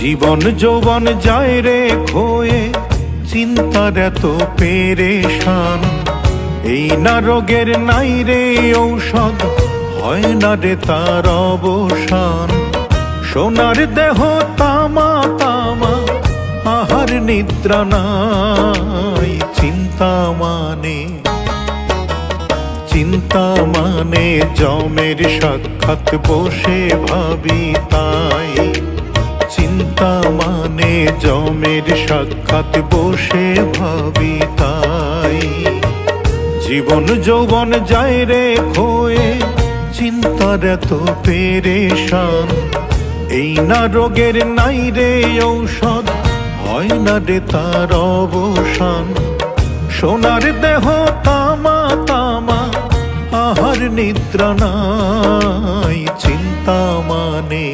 জীবন যৌবন যায় রে ক্ষয়ে, চিন্তার এত পেরেশান। এই না রোগের নাই রে ঔষধ, হয় না রে তার অবসান। সোনার দেহ তামা তামা, আহার নিদ্রা নাই। চিন্তা মানে জমের সাক্ষাৎ বসে ভাবি তাই। চিন্তা মানে জমের সাক্ষাৎ বসে ভাবি তাই। জীবন যৌবন যায় রে ক্ষয়ে, চিন্তার এত পেরেশান। এই না রোগের নাই রে ঔষধ, হয় না রে তার অবসান। সোনার দেহ তামা তামা, আহার নিদ্রা নাই। চিন্তা মানে